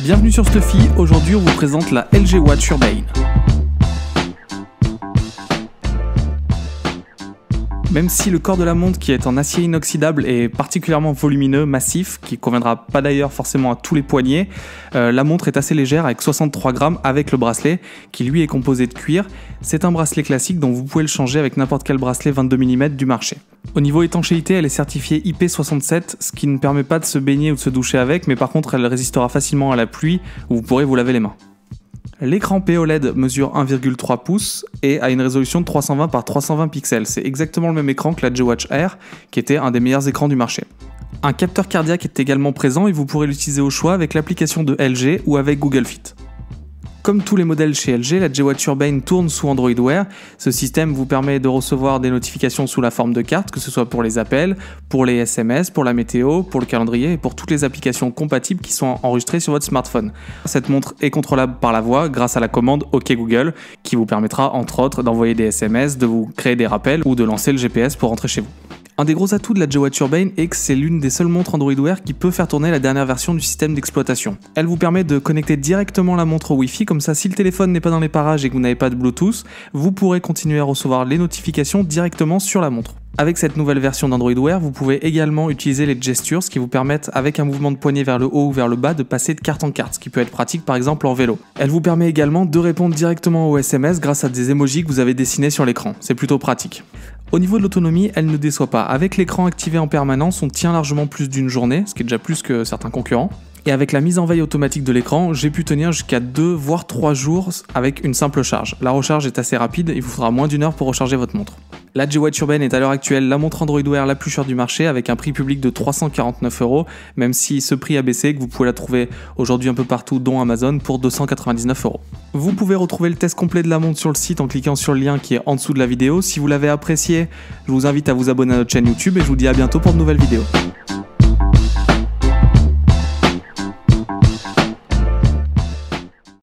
Bienvenue sur Stuffy, aujourd'hui on vous présente la LG Watch Urbane. Même si le corps de la montre qui est en acier inoxydable est particulièrement volumineux, massif, qui ne conviendra pas d'ailleurs forcément à tous les poignets, la montre est assez légère avec 63 grammes avec le bracelet qui lui est composé de cuir. C'est un bracelet classique dont vous pouvez le changer avec n'importe quel bracelet 22 mm du marché. Au niveau étanchéité, elle est certifiée IP67, ce qui ne permet pas de se baigner ou de se doucher avec, mais par contre elle résistera facilement à la pluie où vous pourrez vous laver les mains. L'écran POLED mesure 1,3 pouces et a une résolution de 320 par 320 pixels. C'est exactement le même écran que la G-Watch Air, qui était un des meilleurs écrans du marché. Un capteur cardiaque est également présent et vous pourrez l'utiliser au choix avec l'application de LG ou avec Google Fit. Comme tous les modèles chez LG, la G-Watch Urbane tourne sous Android Wear. Ce système vous permet de recevoir des notifications sous la forme de carte, que ce soit pour les appels, pour les SMS, pour la météo, pour le calendrier et pour toutes les applications compatibles qui sont enregistrées sur votre smartphone. Cette montre est contrôlable par la voix grâce à la commande OK Google, qui vous permettra entre autres d'envoyer des SMS, de vous créer des rappels ou de lancer le GPS pour rentrer chez vous. Un des gros atouts de la G-Watch Urbane est que c'est l'une des seules montres Android Wear qui peut faire tourner la dernière version du système d'exploitation. Elle vous permet de connecter directement la montre au Wi-Fi, comme ça si le téléphone n'est pas dans les parages et que vous n'avez pas de Bluetooth, vous pourrez continuer à recevoir les notifications directement sur la montre. Avec cette nouvelle version d'Android Wear, vous pouvez également utiliser les gestures, ce qui vous permettent, avec un mouvement de poignet vers le haut ou vers le bas, de passer de carte en carte, ce qui peut être pratique par exemple en vélo. Elle vous permet également de répondre directement aux SMS grâce à des emojis que vous avez dessinés sur l'écran. C'est plutôt pratique. Au niveau de l'autonomie, elle ne déçoit pas. Avec l'écran activé en permanence, on tient largement plus d'une journée, ce qui est déjà plus que certains concurrents. Et avec la mise en veille automatique de l'écran, j'ai pu tenir jusqu'à 2 voire 3 jours avec une simple charge. La recharge est assez rapide, il vous faudra moins d'1 heure pour recharger votre montre. La G-Watch Urbane est à l'heure actuelle la montre Android Wear la plus chère du marché avec un prix public de 349 €, même si ce prix a baissé, que vous pouvez la trouver aujourd'hui un peu partout, dont Amazon, pour 299 €. Vous pouvez retrouver le test complet de la montre sur le site en cliquant sur le lien qui est en dessous de la vidéo. Si vous l'avez apprécié, je vous invite à vous abonner à notre chaîne YouTube et je vous dis à bientôt pour de nouvelles vidéos.